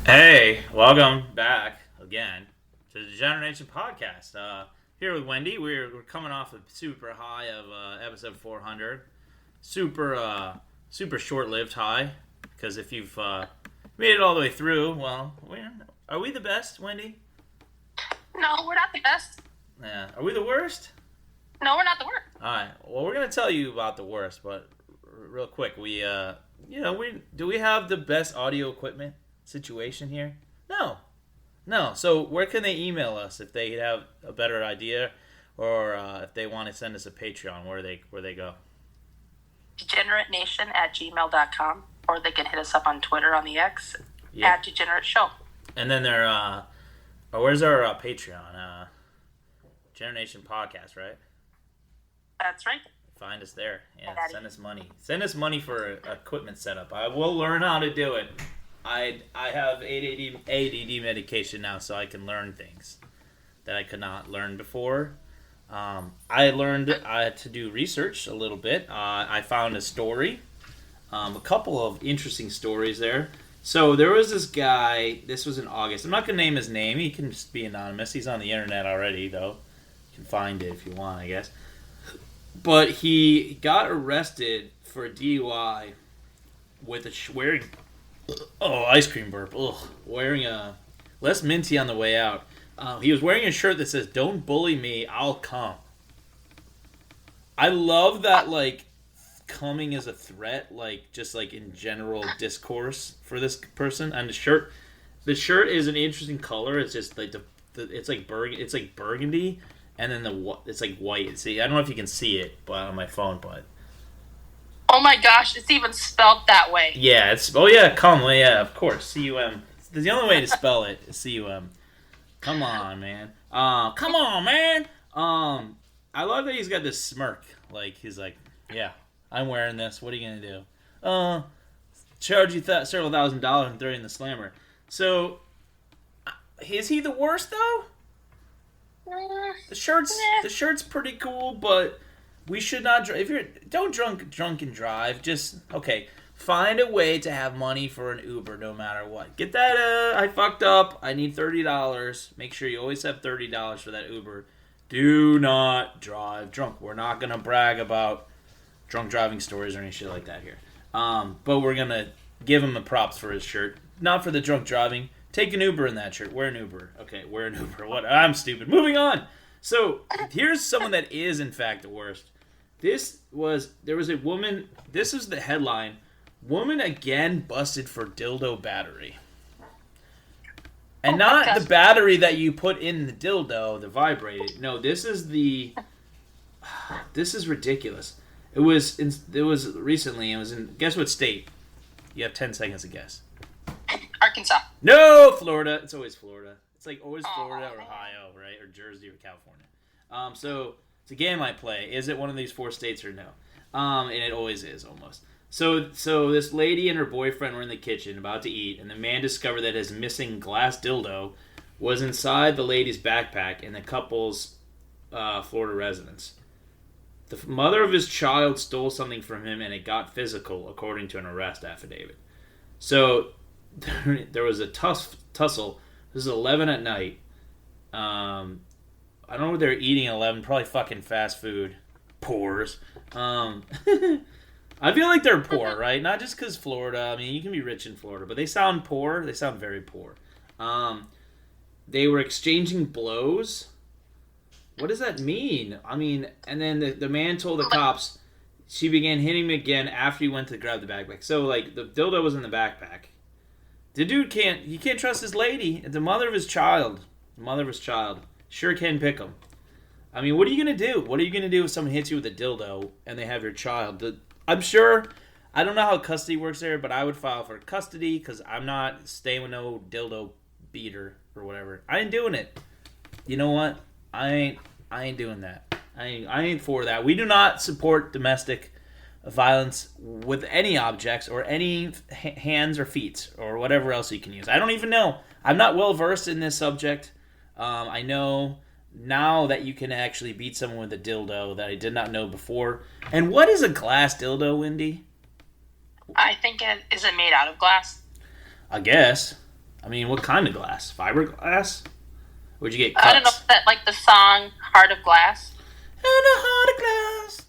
Hey, welcome back again to the Generation Podcast. Here with Wendy, we're coming off a super high of episode 400. Super short-lived high because if you've made it all the way through, well, are we the best, Wendy? No, we're not the best. Yeah, are we the worst? No, we're not the worst. All right. Well, we're gonna tell you about the worst, but real quick, do we have the best audio equipment situation here? No, no. So where can they email us if they have a better idea, or if they want to send us a Patreon? Where they go? DegenerateNation@gmail.com, or they can hit us up on Twitter on the X Yeah. at Degenerate Show. And then where's our Patreon? Generation Podcast, right? That's right. Find us there. Yeah, Daddy. send us money. Send us money for equipment setup. I will learn how to do it. I have ADD medication now, so I can learn things that I could not learn before. I learned to do research a little bit. I found a story, a couple of interesting stories there. So there was this guy. This was in August. I'm not gonna name his name. He can just be anonymous. He's on the internet already, though. You can find it if you want, I guess. But he got arrested for a DUI with wearing ice cream burp. Ugh, wearing a less minty on the way out. He was wearing a shirt that says "Don't bully me, I'll come." I love that, like, coming as a threat, like just like in general discourse for this person. And the shirt is an interesting color. It's just like it's like burgundy, and then it's like white. See, I don't know if you can see it, but on my phone, but Oh my gosh, it's even spelled that way. yeah, come, yeah, of course, cum. The only way to spell it is cum. Come on, man. Come on, man. I love that he's got this smirk. Like he's like, yeah, I'm wearing this. What are you gonna do? Charge you several $1,000s and throw you in the slammer. So, is he the worst though? The shirt's pretty cool, but we should not. If you're don't drunk and drive. Just okay. Find a way to have money for an Uber, no matter what. Get that. I fucked up. I need $30. Make sure you always have $30 for that Uber. Do not drive drunk. We're not gonna brag about drunk driving stories or any shit like that here. But we're gonna give him the props for his shirt, not for the drunk driving. Take an Uber in that shirt. Wear an Uber. Okay, wear an Uber. What? I'm stupid. Moving on. So here's someone that is in fact the worst. There was a woman. This is the headline: Woman again busted for dildo battery. And not the battery that you put in the dildo, the vibrator. No, this is ridiculous. It was recently. It was in, guess what state? You have 10 seconds to guess. Arkansas. No, Florida. It's always Florida. It's like always Florida or Ohio, right? Or Jersey or California. So it's a game I play. Is it one of these 4 states or no? And it always is, almost. So this lady and her boyfriend were in the kitchen about to eat, and the man discovered that his missing glass dildo was inside the lady's backpack in the couple's Florida residence. The mother of his child stole something from him, and it got physical, according to an arrest affidavit. So there was a tussle. This is 11 at night. I don't know what they're eating at 11. Probably fucking fast food. Poors. I feel like they're poor, right? Not just because Florida. I mean, you can be rich in Florida, but they sound poor. They sound very poor. They were exchanging blows. What does that mean? I mean, and then the man told the cops she began hitting him again after he went to grab the backpack. So, like, the dildo was in the backpack. The dude he can't trust his lady. The mother of his child. Sure can pick him. I mean, what are you going to do? What are you going to do if someone hits you with a dildo and they have your child? I'm sure, I don't know how custody works there, but I would file for custody because I'm not staying with no dildo beater or whatever. I ain't doing it. You know what? I ain't doing that. I ain't for that. We do not support domestic violence with any objects or any hands or feet or whatever else you can use. I don't even know. I'm not well versed in this subject. I know now that you can actually beat someone with a dildo that I did not know before. And what is a glass dildo, Wendy? I think is it made out of glass? I guess. I mean, what kind of glass? Fiberglass? Would you get cuts? I don't know if that like the song "Heart of Glass." And a heart of glass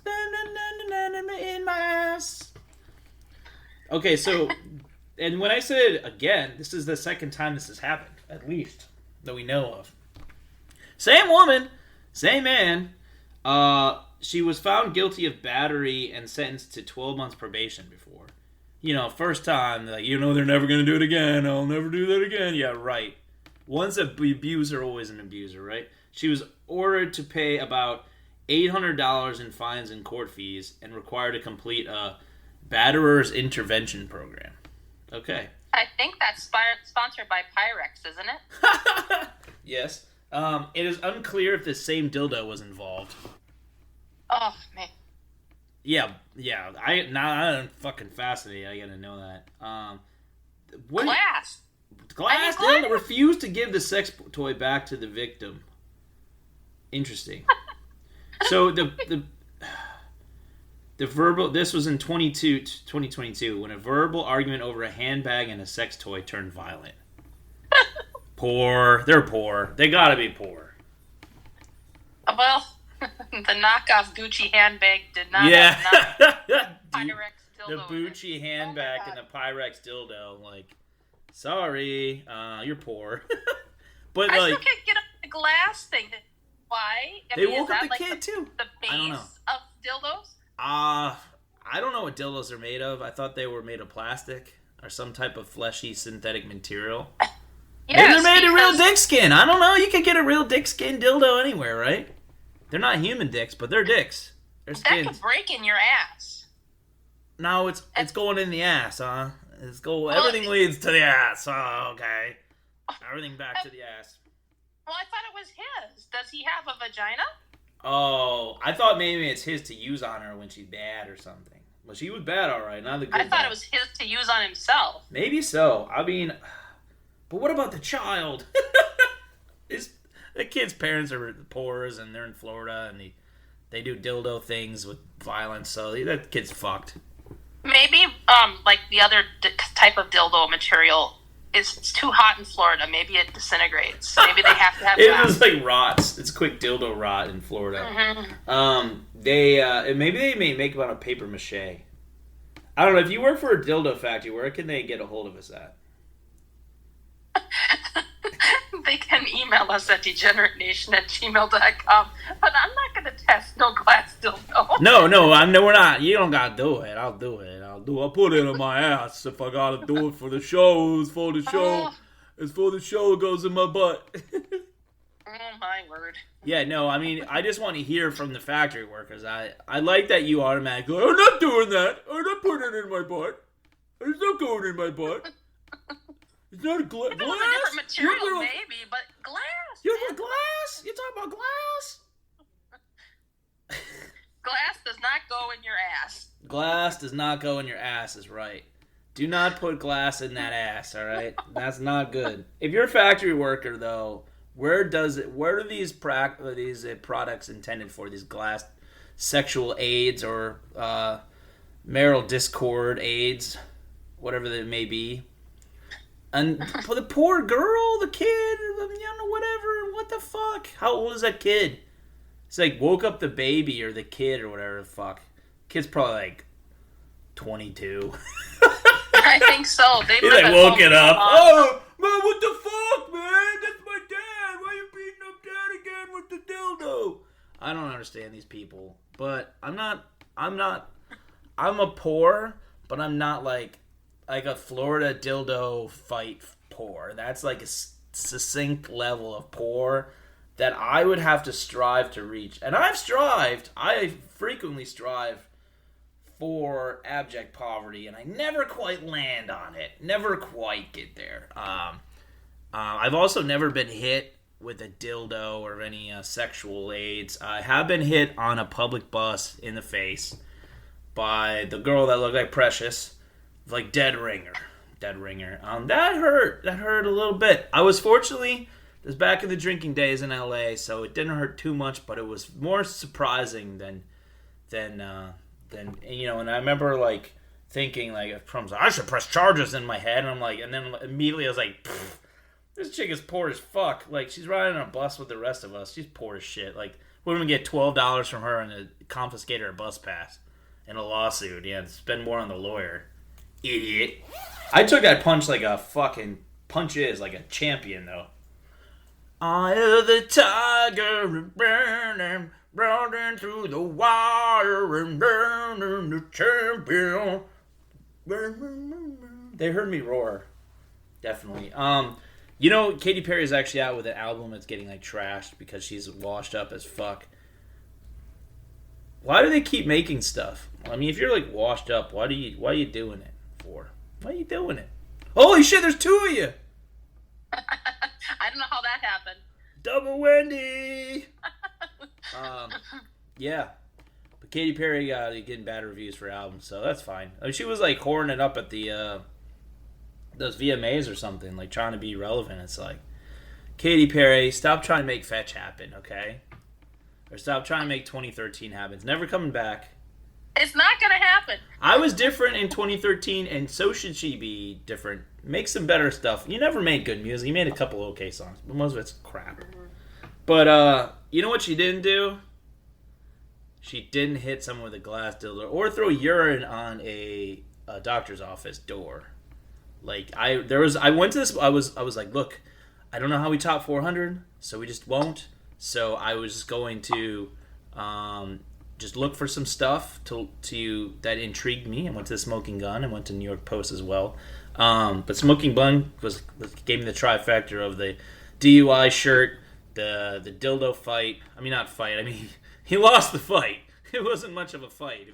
in my ass. Okay, so, and when I said again, this is the second time this has happened, at least, that we know of. Same woman, same man. She was found guilty of battery and sentenced to 12 months probation before. You know, first time, like, you know, they're never going to do it again. I'll never do that again. Yeah, right. Once an abuser, always an abuser, right? She was ordered to pay about $800 in fines and court fees and required to complete a batterer's intervention program. Okay. I think that's sponsored by Pyrex, isn't it? Yes. It is unclear if the same dildo was involved. Oh, man. Yeah. I'm fucking fascinated. I gotta know that. Glass. Glass dildo refused to give the sex toy back to the victim. Interesting. So the verbal, this was in 2022 when a verbal argument over a handbag and a sex toy turned violent. Poor. They're poor. They gotta be poor. Well, the knockoff Gucci handbag did not have Pyrex dildo. The Gucci handbag and the Pyrex dildo, like, sorry, you're poor. But I like, still can't get up the glass thing. Why? They woke up the kid too. The base of dildos? I don't know what dildos are made of. I thought they were made of plastic or some type of fleshy synthetic material. Yes, maybe they're made of real dick skin. I don't know. You could get a real dick skin dildo anywhere, right? They're not human dicks, but they're dicks. They're skins. That could break in your ass. No, it's going in the ass, huh? Everything leads to the ass. Oh, okay. Everything back to the ass. Well, I thought it was his. Does he have a vagina? Oh, I thought maybe it's his to use on her when she's bad or something. Well, she was bad, all right. Not the good. I thought it was his to use on himself. Maybe so. I mean, but what about the child? The kid's parents are poor and they're in Florida and they do dildo things with violence, so that kid's fucked. Maybe, like the other type of dildo material it's too hot in Florida. Maybe it disintegrates. Maybe they have to have it just like rots. It's quick dildo rot in Florida. Mm-hmm. Maybe they may make about a paper mache. I don't know. If you work for a dildo factory, where can they get a hold of us at? They can email us at degeneratenation@gmail.com. But I'm not going to test no glass dildo. No, we're not. You don't got to do it. I'll do it. I'll put it in my ass if I got to do it for the show. It's for the show. It's for the show. It goes in my butt. Oh, my word. Yeah, no, I mean, I just want to hear from the factory workers. I like that you automatically go, I'm not doing that. I'm not putting it in my butt. It's not going in my butt. It's not a glass. It's a different material, maybe, but glass. You want glass? You talking about glass? Glass does not go in your ass. Glass does not go in your ass is right. Do not put glass in that ass, all right? That's not good. If you're a factory worker, though, where are these products intended for? These glass sexual aids or marital discord aids, whatever they may be. And for the poor girl, the kid, whatever, what the fuck? How old is that kid? It's like woke up the baby or the kid or whatever the fuck. Kid's probably like 22. I think so. He's like woke it up. Oh, man, what the fuck, man? That's my dad. Why are you beating up dad again with the dildo? I don't understand these people. But I'm a poor, but I'm not like a Florida dildo fight poor. That's like a succinct level of poor that I would have to strive to reach. And I frequently strive for abject poverty, and I never quite land on it. Never quite get there. I've also never been hit with a dildo or any sexual aids. I have been hit on a public bus in the face by the girl that looked like Precious. Like Dead Ringer. That hurt. That hurt a little bit. I was fortunately, it was back in the drinking days in LA, so it didn't hurt too much, but it was more surprising than and I remember like thinking like I should press charges in my head, and I'm like, and then immediately I was like, This chick is poor as fuck. Like, she's riding on a bus with the rest of us. She's poor as shit. Like, we're gonna get $12 from her and confiscate her bus pass in a lawsuit. Yeah, spend more on the lawyer. Idiot. I took that punch like a fucking punch is like a champion though. I am the tiger burning, running through the wire and burning the champion. They heard me roar. Definitely. You know, Katy Perry is actually out with an album that's getting like trashed because she's washed up as fuck. Why do they keep making stuff? I mean, if you're like washed up, why are you doing it for? Why are you doing it? Holy shit, there's two of you! I don't know how that happened. Double Wendy! Yeah. But Katy Perry getting bad reviews for her album, so that's fine. I mean, she was like whoring it up at the those VMAs or something, like trying to be relevant. It's like, Katy Perry, stop trying to make fetch happen, okay? Or stop trying to make 2013 happen. It's never coming back. It's not gonna happen. I was different in 2013, and so should she be different. Make some better stuff. You never made good music. You made a couple okay songs, but most of it's crap. But you know what she didn't do? She didn't hit someone with a glass dildo or throw urine on a doctor's office door. Like I went to this. I was like, look, I don't know how we top 400, so we just won't. So I was just going to just look for some stuff to that intrigued me. I went to the Smoking Gun. I went to New York Post as well. But Smoking Gun gave me the trifecta of the DUI shirt, the dildo fight. I mean, not fight. I mean, he lost the fight. It wasn't much of a fight.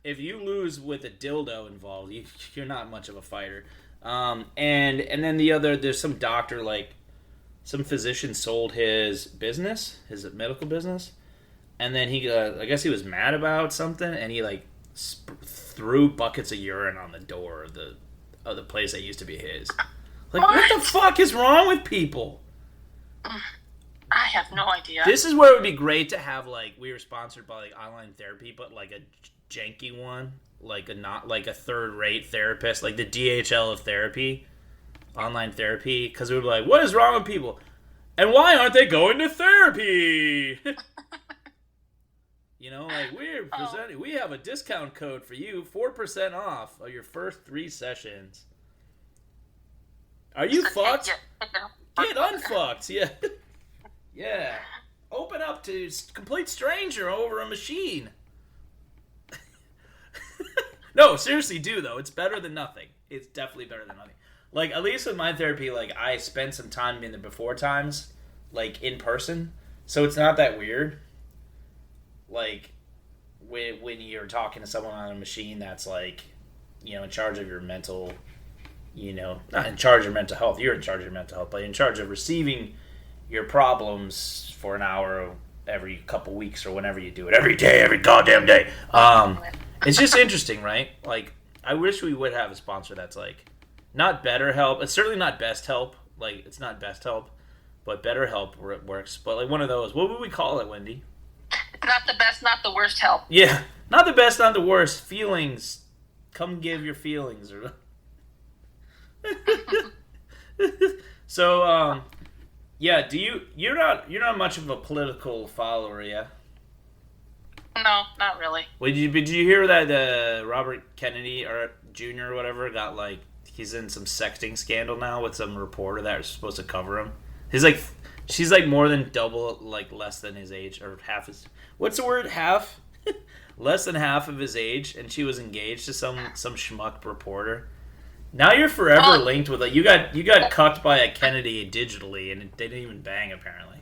If you lose with a dildo involved, you're not much of a fighter. And then the other, there's some doctor, like some physician sold his business, his medical business, and then he I guess he was mad about something, and he like threw buckets of urine on the door of the place that used to be his. Like, what the fuck is wrong with people? I have no idea. This is where it would be great to have, like, we were sponsored by like online therapy, but like a janky one, like not like a third-rate therapist, like the DHL of therapy, online therapy, because it would be like, what is wrong with people, and why aren't they going to therapy? You know, like we have a discount code for you, 4% off of your first 3 sessions. Are you fucked? Get unfucked, yeah. Yeah. Open up to complete stranger over a machine. No, seriously, do though. It's better than nothing. It's definitely better than nothing. Like, at least with my therapy, like, I spent some time in the before times, like, in person, so it's not that weird. Like, when you're talking to someone on a machine that's, like, you know, in charge of your mental, you know, not in charge of your mental health, you're in charge of your mental health, but in charge of receiving your problems for an hour every couple weeks or whenever you do it, every day, every goddamn day. It's just interesting, right? Like, I wish we would have a sponsor that's, like, not BetterHelp. It's certainly not Best Help. Like, it's not Best Help, but BetterHelp works. But, like, one of those. What would we call it, Wendy? Not the best, not the worst help. Yeah. Not the best, not the worst. Feelings. Come give your feelings. So, yeah, you're not much of a political follower, yeah? No, not really. Well, did you hear that Robert Kennedy or Jr. or whatever got, like, he's in some sexting scandal now with some reporter that was supposed to cover him? She's like more than double, like less than his age, or half his. What's the word? Half? Less than half of his age, and she was engaged to some schmuck reporter. Now you're forever linked with, like, you got cucked by a Kennedy digitally, and they didn't even bang apparently.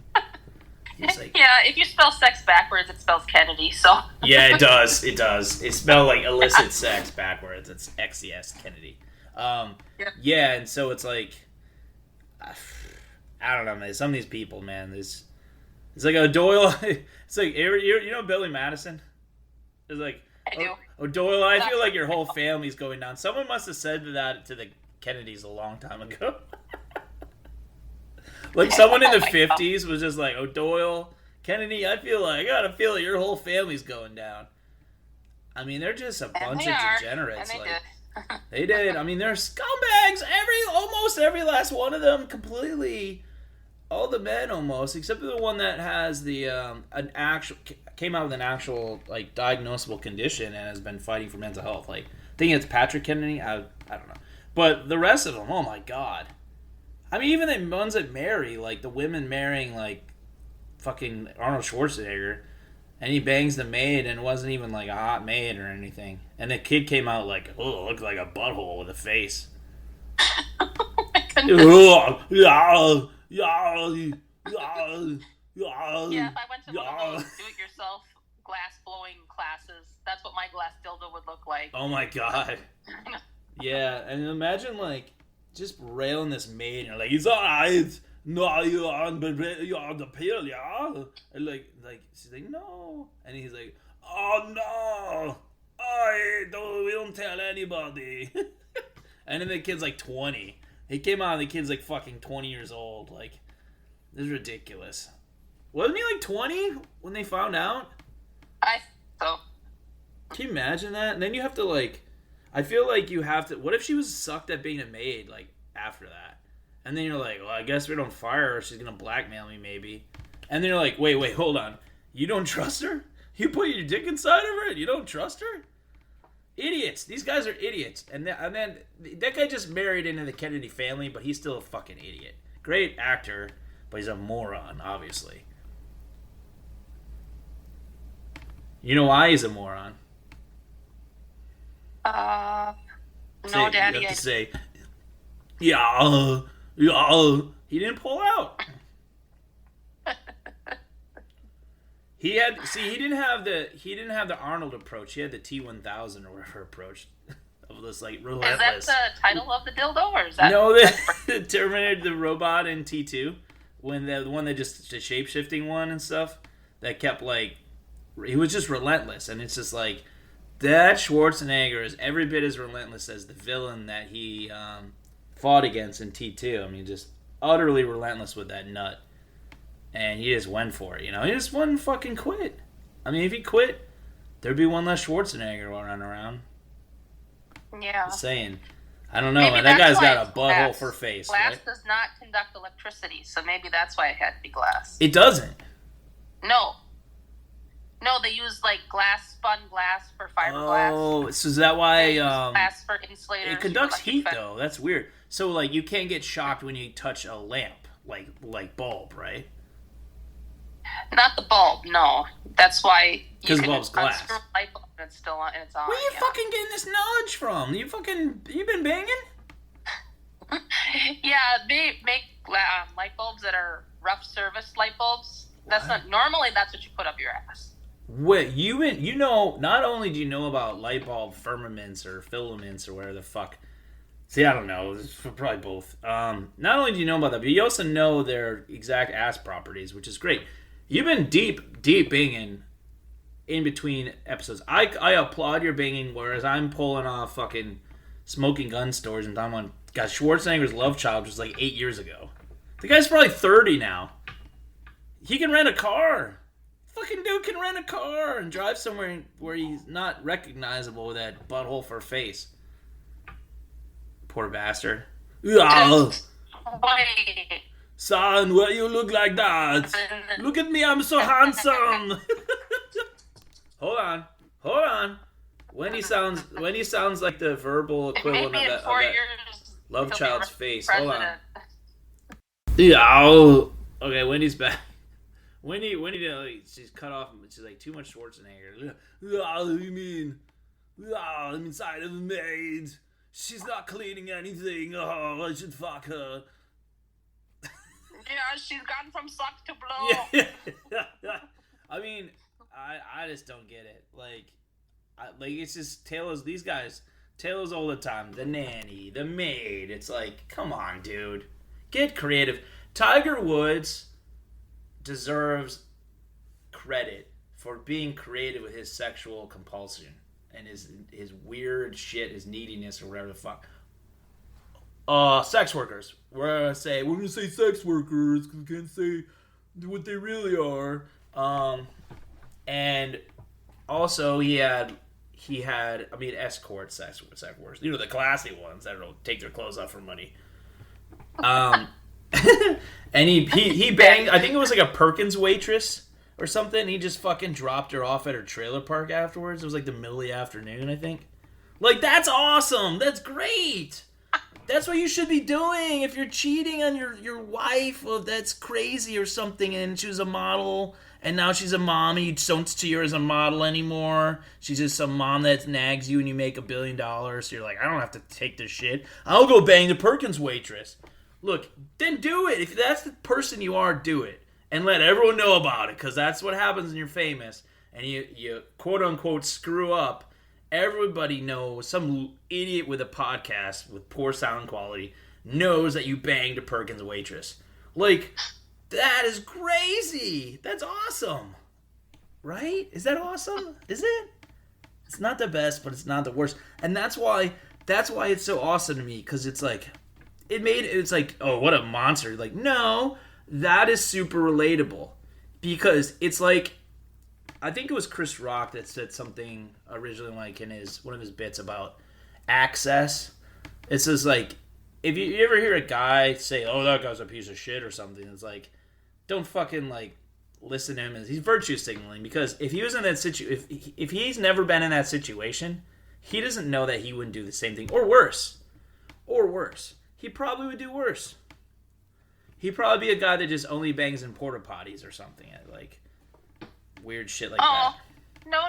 Like, yeah, if you spell sex backwards, it spells Kennedy. So yeah, it does. It does. It spelled like illicit sex backwards. It's XES Kennedy. Yeah, and so it's like, I don't know, man. Some of these people, man. It's like O'Doyle. It's like, you know Billy Madison? It's like, I do. O'Doyle, I feel like your whole family's going down. Someone must have said that to the Kennedys a long time ago. Like, someone in the 50s was just like, O'Doyle, Kennedy, I gotta feel like your whole family's going down. I mean, they're just a bunch of degenerates. And they like, did. They did. I mean, they're scumbags. Almost every last one of them completely. All the men almost, except for the one that has the an actual came out with an actual like diagnosable condition and has been fighting for mental health. Like, I think it's Patrick Kennedy. I don't know, but the rest of them, oh my god. I mean, even the ones that marry, like the women marrying like fucking Arnold Schwarzenegger, and he bangs the maid and it wasn't even like a hot maid or anything, and the kid came out like, oh, looked like a butthole with a face. Oh my goodness. Yeah. Yeah, if I went to one of those do-it-yourself glass blowing classes, that's what my glass dildo would look like. Oh my god. Yeah, and imagine like just railing this maid and you're like, it's alright. No, you're on the pill, yeah? And like she's like, no. And he's like, oh no. We don't tell anybody. And then the kid's like 20. He came out and the kid's like fucking 20 years old. Like, this is ridiculous. Wasn't he like 20 when they found out? I think so. Can you imagine that? And then you have to like, I feel like you have to, what if she was sucked at being a maid like after that? And then you're like, well, I guess we don't fire her. She's going to blackmail me maybe. And then you're like, wait, hold on. You don't trust her? You put your dick inside of her and you don't trust her? Idiots. These guys are idiots. And then that guy just married into the Kennedy family, but he's still a fucking idiot. Great actor, but he's a moron, obviously. You know why he's a moron? No, Daddy. You have to say, yeah. He didn't pull out. He didn't have the Arnold approach. He had the T-1000 or whatever approach of this like relentless. Is that the title of the dildo, or is that no? The Terminator, the robot in T2, when the one that just the shape shifting one and stuff that kept like he was just relentless, and it's just like that Schwarzenegger is every bit as relentless as the villain that he fought against in T2. I mean, just utterly relentless with that nut. And he just went for it, you know? He just wouldn't fucking quit. I mean, if he quit, there'd be one less Schwarzenegger running around. Yeah. Just saying. I don't know, Maybe man. That guy's why got a butthole for a face, glass right? does not conduct electricity, so maybe that's why it had to be glass. It doesn't. No, they use like spun glass for fiberglass. Oh, so is that why... glass for insulators. It conducts heat, though. That's weird. So, like, you can't get shocked when you touch a lamp, like bulb, right? Not the bulb, no. That's why because the bulb's glass. Unscrew a light bulb and it's still on. And it's on. Where are you fucking getting this knowledge from? You been banging? Yeah, they make light bulbs that are rough service light bulbs. That's not normally. That's what you put up your ass. Wait, you know? Not only do you know about light bulb firmaments or filaments or whatever the fuck. See, I don't know. It's probably both. Not only do you know about that, but you also know their exact ass properties, which is great. You've been deep banging in between episodes. I applaud your banging, whereas I'm pulling off fucking smoking gun stories and I'm on. God, Schwarzenegger's love child was like 8 years ago. The guy's probably 30 now. He can rent a car. Fucking dude can rent a car and drive somewhere where he's not recognizable with that butthole for a face. Poor bastard. Wait. Son, why you look like that? Look at me, I'm so handsome. Hold on. When he sounds like the verbal equivalent of that love child's face. Hold on. Yeah. Okay, Wendy's back. Wendy, she's cut off. She's like too much Schwarzenegger. You mean? I'm inside of a maid. She's not cleaning anything. Oh, I should fuck her. Yeah, she's gone from suck to blow. Yeah. I mean, I just don't get it. Like it's just Taylor's. These guys, Taylor's all the time. The nanny, the maid. It's like, come on, dude, get creative. Tiger Woods deserves credit for being creative with his sexual compulsion and his weird shit, his neediness or whatever the fuck. Sex workers. We're gonna say sex workers because we can't say what they really are. And also he he had, I mean, escort sex workers. You know, the classy ones that will take their clothes off for money. And he banged, I think it was like a Perkins waitress or something. He just fucking dropped her off at her trailer park afterwards. It was like the middle of the afternoon, I think. Like, that's awesome. That's great. That's what you should be doing if you're cheating on your wife. Well, that's crazy or something. And she was a model, and now she's a mom, and you don't see her as a model anymore. She's just some mom that nags you, and you make $1 billion. So you're like, I don't have to take this shit. I'll go bang the Perkins waitress. Look, then do it. If that's the person you are, do it. And let everyone know about it, because that's what happens when you're famous. And you quote-unquote screw up. Everybody knows, some idiot with a podcast with poor sound quality knows that you banged a Perkins waitress. Like, that is crazy. That's awesome. Right? Is that awesome? Is it? It's not the best, but it's not the worst. And that's why it's so awesome to me, because it's like, it's like, oh, what a monster. Like, no, that is super relatable. Because it's like, I think it was Chris Rock that said something originally, like in one of his bits about access. It says, like, if you ever hear a guy say, "Oh, that guy's a piece of shit" or something, it's like, don't fucking like listen to him. He's virtue signaling, because if he was in that if he's never been in that situation, he doesn't know that he wouldn't do the same thing or worse. He probably would do worse. He'd probably be a guy that just only bangs in porta potties or something, like. Weird shit like that. No.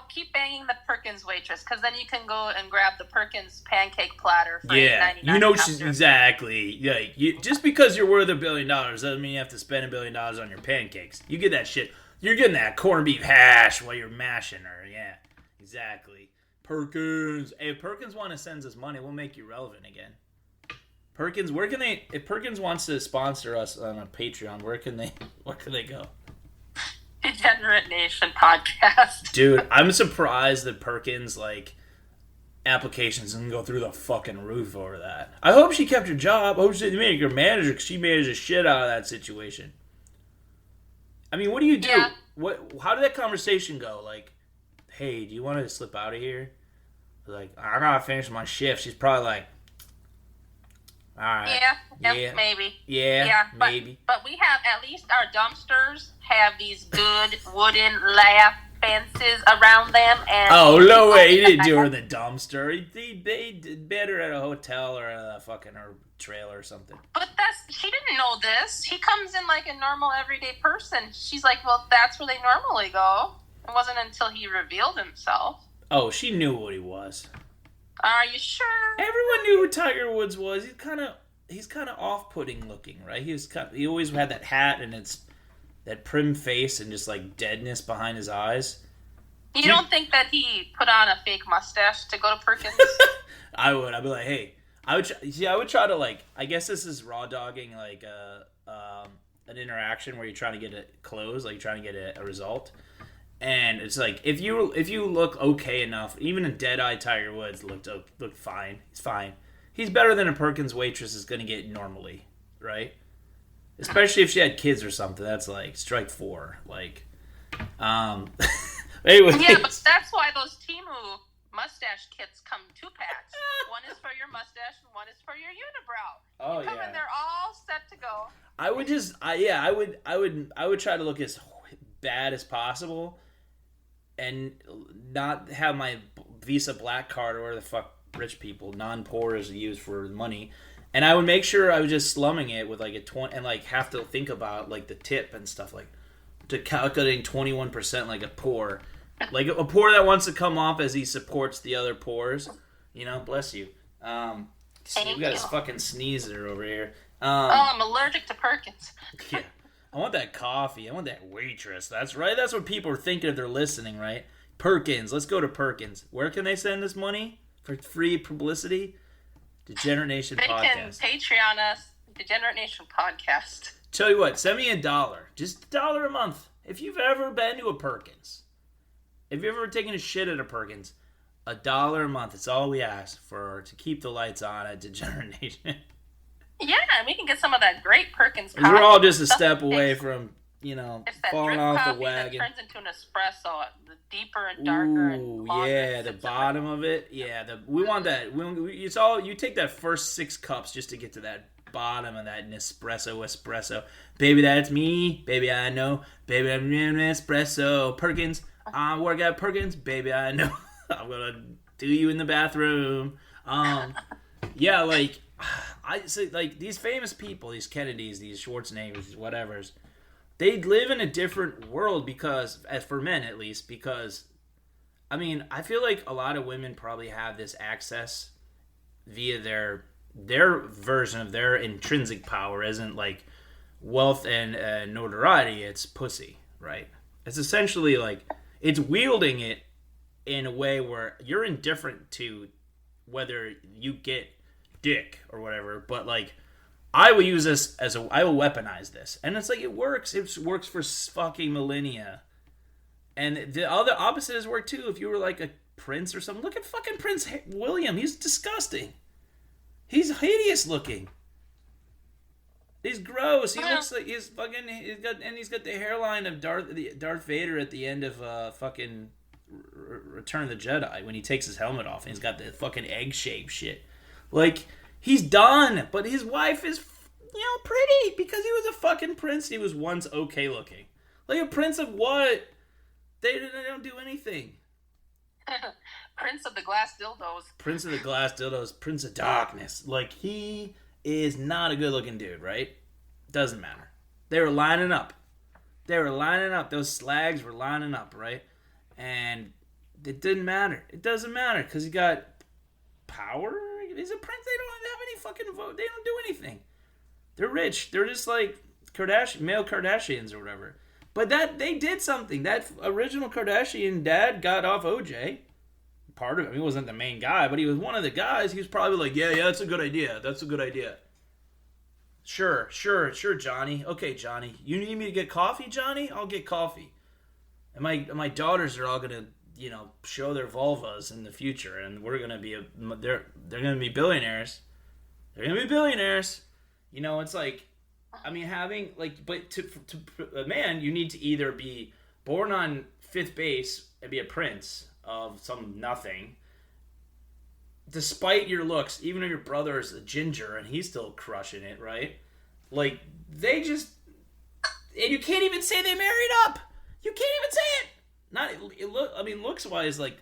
Keep banging the Perkins waitress, because then you can go and grab the Perkins pancake platter for $8.99. You know, she's exactly. Like, just because you're worth $1 billion doesn't mean you have to spend $1 billion on your pancakes. You get that shit. You're getting that corned beef hash while you're mashing her. Yeah, exactly. Perkins. Hey, if Perkins want to send us money, we'll make you relevant again. Perkins, where can they? If Perkins wants to sponsor us on a Patreon, where can they go? Degenerate Nation podcast. Dude, I'm surprised that Perkins, like, applications didn't go through the fucking roof over that. I hope she kept her job. I hope she made her manager, because she managed the shit out of that situation. I mean, what do you do? Yeah. How did that conversation go? Like, hey, do you want to slip out of here? Like, I gotta finish my shift. She's probably like, all right. Yeah, maybe. Yeah, maybe. But we have, at least our dumpsters have these good wooden lath fences around them. And oh, no way. He didn't do her in the dumpster. They did better at a hotel or at a fucking her trailer or something. But she didn't know this. He comes in like a normal everyday person. She's like, well, that's where they normally go. It wasn't until he revealed himself. Oh, she knew what he was. Are you sure? Everyone knew who Tiger Woods was. He's kind of off-putting looking, right? He always had that hat and it's that prim face and just like deadness behind his eyes. You don't think that he put on a fake mustache to go to Perkins? I would. I'd be like, hey, I would try to, like, I guess this is raw dogging, like an interaction where you're trying to get it closed, like you're trying to get a result. And it's like, if you look okay enough, even a dead-eye Tiger Woods looked fine. He's fine. He's better than a Perkins waitress is going to get normally, right? Especially if she had kids or something. That's like strike 4. Like, anyway. Yeah, but that's why those Temu mustache kits come 2 packs. One is for your mustache and one is for your unibrow. Oh, you come in, they're all set to go. I would try to look as bad as possible and not have my Visa Black Card or where the fuck rich people, non-poor is used for money. And I would make sure I was just slumming it with like a 20 and like have to think about like the tip and stuff, like to calculating 21% like a poor. Like a poor that wants to come off as he supports the other poors. You know, bless you. We got his fucking sneezer over here. I'm allergic to Perkins. Yeah. I want that coffee. I want that waitress. That's right. That's what people are thinking if they're listening, right? Perkins. Let's go to Perkins. Where can they send us money for free publicity? Degenerate Nation Podcast. They can Patreon us. Degenerate Nation Podcast. Tell you what. Send me $1. Just $1 a month. If you've ever been to a Perkins. If you've ever taken a shit at a Perkins. $1 a month. It's all we ask for to keep the lights on at Degenerate Nation. Yeah, we can get some of that great Perkins coffee. We're all just a step away from, It's that falling drip off the coffee that wagon. turns into an espresso. The deeper and darker and Ooh, longer yeah, it the sits bottom of it. Yeah, we want that. It's all you take that first 6 cups just to get to that bottom of that espresso. Baby, that's me. Baby, I know. Baby, I'm in espresso. Perkins, I work at Perkins. Baby, I know. I'm gonna do you in the bathroom. Yeah, like I say, like these famous people, these Kennedys, these Schwarzeneggers, these whatevers. They live in a different world because, as for men at least, because I mean, I feel like a lot of women probably have this access via their version of their intrinsic power isn't like wealth and notoriety, it's pussy, right? It's essentially like it's wielding it in a way where you're indifferent to whether you get dick or whatever, but like I will use this I will weaponize this, and it's like it works for fucking millennia. And the other opposite has worked too. If you were like a prince or something, look at fucking Prince William. He's disgusting. He's hideous looking. He's gross. He looks like he's got the hairline of Darth Vader at the end of fucking Return of the Jedi when he takes his helmet off and he's got the fucking egg shaped shit. Like he's done, but his wife is pretty because he was a fucking prince. He was once okay looking. Like a prince of what? They don't do anything. Prince of the glass dildos. Prince of the glass dildos. Prince of darkness. Like, he is not a good-looking dude, right? Doesn't matter. They were lining up. Those slags were lining up, right? And it didn't matter. It doesn't matter because he got power. He's a prince. They don't have any fucking vote. They don't do anything. They're rich. They're just like male Kardashians or whatever. But they did something. That original Kardashian dad got off OJ. Part of it. I mean, he wasn't the main guy, but he was one of the guys. He was probably like, yeah, that's a good idea. That's a good idea. Sure, Johnny. Okay, Johnny. You need me to get coffee, Johnny? I'll get coffee. And my daughters are all gonna, show their vulvas in the future, and we're gonna be they're gonna be billionaires. They're gonna be billionaires. It's like. I mean, having, but to a man, you need to either be born on 5th base and be a prince of some nothing, despite your looks, even if your brother is a ginger and he's still crushing it, right? Like, and you can't even say they married up! You can't even say it! Looks-wise, like,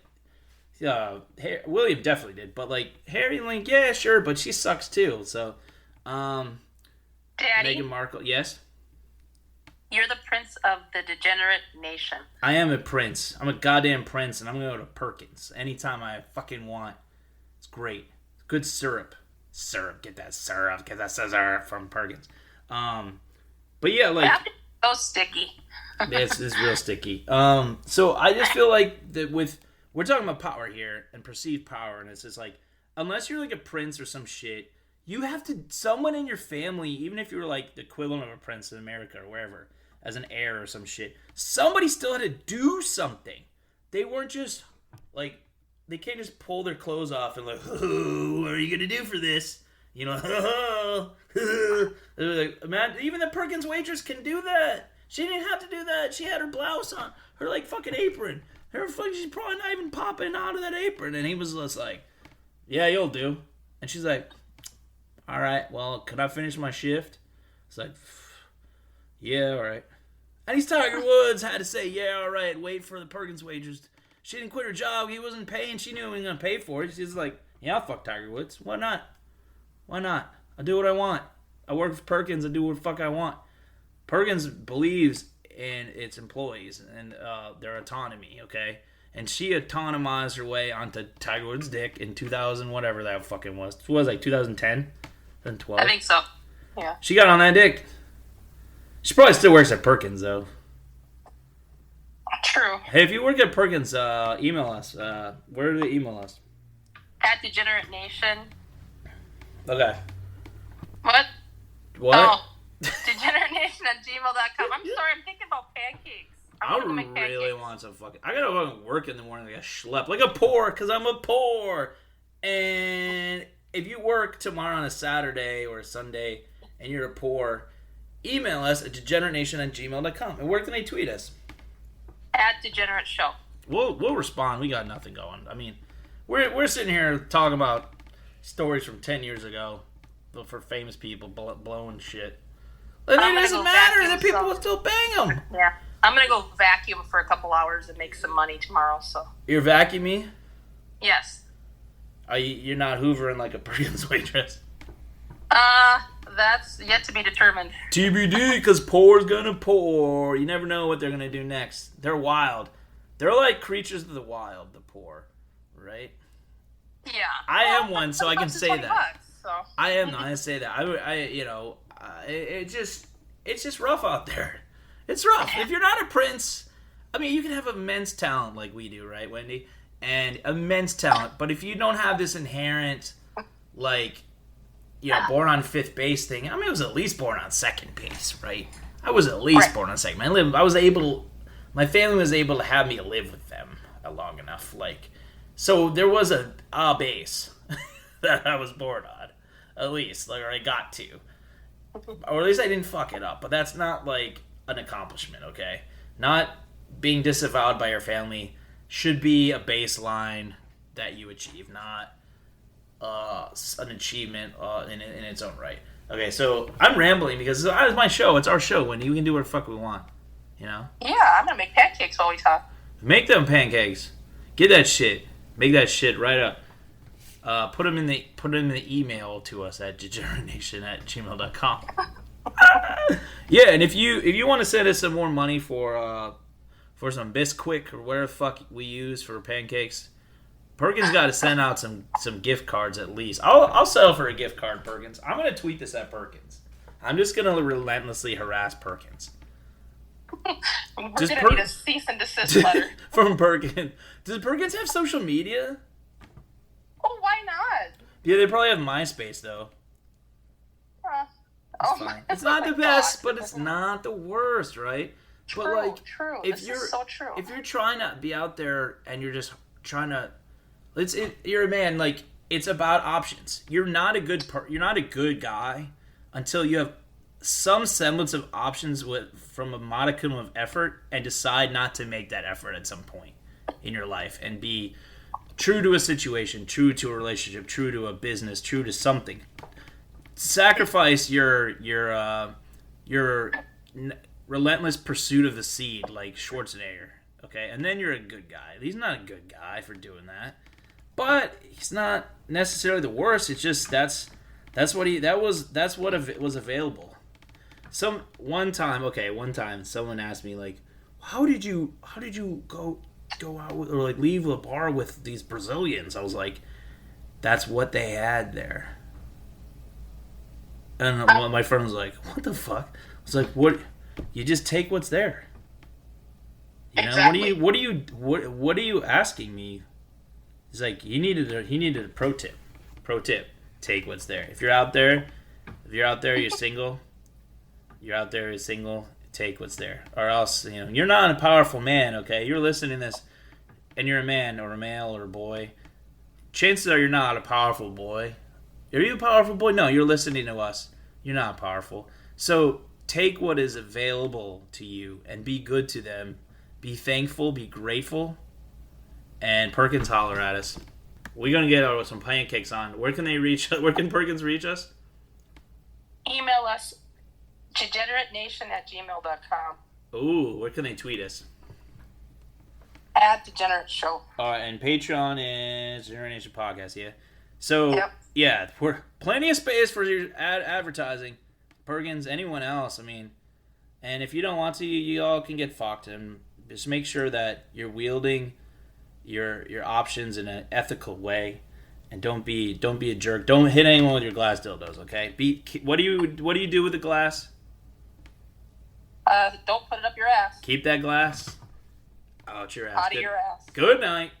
William definitely did, but, like, Harry and Link, yeah, sure, but she sucks too, so, Daddy, Meghan Markle, yes? You're the prince of the degenerate nation. I am a prince. I'm a goddamn prince, and I'm going to go to Perkins anytime I fucking want. It's great. Good syrup. Get that syrup from Perkins. But yeah, like... So sticky. It's real sticky. So I just feel like that we're talking about power here, and perceived power, and it's just like, unless you're like a prince or some shit, you have to, someone in your family, even if you were like the equivalent of a prince in America or wherever, as an heir or some shit, somebody still had to do something. They weren't just, like, they can't just pull their clothes off and like, oh, what are you going to do for this? Man, even the Perkins waitress can do that. She didn't have to do that. She had her blouse on, her, like, fucking apron. She's probably not even popping out of that apron. And he was just like, yeah, you'll do. And she's like, all right, well, could I finish my shift? It's like, yeah, all right. And he's Tiger Woods, had to say, yeah, all right, wait for the Perkins waitress. She didn't quit her job. He wasn't paying. She knew he wasn't going to pay for it. She's like, yeah, I'll fuck Tiger Woods. Why not? I'll do what I want. I work for Perkins. I do what the fuck I want. Perkins believes in its employees and their autonomy, okay? And she autonomized her way onto Tiger Woods' dick in 2000, whatever that fucking was. It was like 2010? 2012? I think so. Yeah. She got on that dick. She probably still works at Perkins, though. True. Hey, if you work at Perkins, email us. Where do they email us? At Degenerate Nation. Okay. What? What? DegenerateNation@gmail.com. I'm sorry, I'm thinking about pancakes. I really want some fucking... I gotta fucking work in the morning like a schlep. Like a poor, because I'm a poor. And if you work tomorrow on a Saturday or a Sunday and you're a poor, email us at degenerateenation@gmail.com. And where can they tweet us? At Degenerate Show. We'll respond. We got nothing going. I mean, we're sitting here talking about stories from 10 years ago for famous people blowing shit. And it doesn't matter that people will still bang them. Yeah. I'm going to go vacuum for a couple hours and make some money tomorrow. So You're vacuuming? Yes. You're not hoovering like a Perkins waitress? That's yet to be determined. TBD, because pour's gonna pour. You never know what they're gonna do next. They're wild. They're like creatures of the wild, the poor, right? Yeah. I am one, so I can say that. Bucks, so. I am. I say that. It's just rough out there. It's rough. If you're not a prince, I mean, you can have immense talent like we do, right, Wendy? And immense talent. But if you don't have this inherent, like, born on fifth base thing, I mean, I was at least born on second base, right? I was at least born on second. My family was able to have me live with them long enough, like, so there was a base that I was born on, at least, like, or I got to, or at least I didn't fuck it up. But that's not like an accomplishment, okay? Not being disavowed by your family should be a baseline that you achieve, not an achievement in its own right. Okay, so I'm rambling because it's my show. It's our show, Wendy. We can do whatever the fuck we want, Yeah, I'm gonna make pancakes while we talk. Make them pancakes. Get that shit. Make that shit right up. Put them in the email to us at degenerateenation@gmail.com. Yeah, and if you want to send us some more money for some Bisquick or whatever the fuck we use for pancakes, Perkins got to send out some gift cards at least. I'll settle for a gift card, Perkins. I'm gonna tweet this at Perkins. I'm just gonna relentlessly harass Perkins. We're gonna need a cease and desist letter from Perkins. Does Perkins have social media? Oh, why not? Yeah, they probably have MySpace though. Oh fine. It's not the best, but it's not the worst, right? True, but like, true. If this is so true. If you're trying to be out there and you're just trying to, you're a man. Like, it's about options. You're not a good guy until you have some semblance of options from a modicum of effort and decide not to make that effort at some point in your life and be true to a situation, true to a relationship, true to a business, true to something. Sacrifice your relentless pursuit of the seed like Schwarzenegger, okay? And then you're a good guy. He's not a good guy for doing that. But he's not necessarily the worst. It's just that's what was available. One time someone asked me, like, how did you go out with, or like leave a bar with these Brazilians? I was like, that's what they had there. And my friend was like, what the fuck? I was like, what? You just take what's there. You know, exactly. What are you asking me? He's like, he needed a pro tip. Pro tip: take what's there. If you're out there, you're single. Take what's there, or else you're not a powerful man. Okay, you're listening to this, and you're a man or a male or a boy. Chances are you're not a powerful boy. Are you a powerful boy? No, you're listening to us. You're not powerful. So take what is available to you and be good to them. Be thankful. Be grateful. And Perkins, holler at us. We're going to get some pancakes on. Where can they reach? Where can Perkins reach us? Email us, degeneratenation@gmail.com. Ooh, where can they tweet us? At Degenerate Show. All right, and Patreon is Degenerate Nation Podcast, yeah? So, yeah, we're plenty of space for your advertising. Perkins, anyone else, I mean. And if you don't want to, you all can get fucked. And just make sure that you're wielding your options in an ethical way. And don't be a jerk. Don't hit anyone with your glass dildos, okay? What do you do with the glass? Don't put it up your ass. Keep that glass out your ass. Out of your ass. Good night.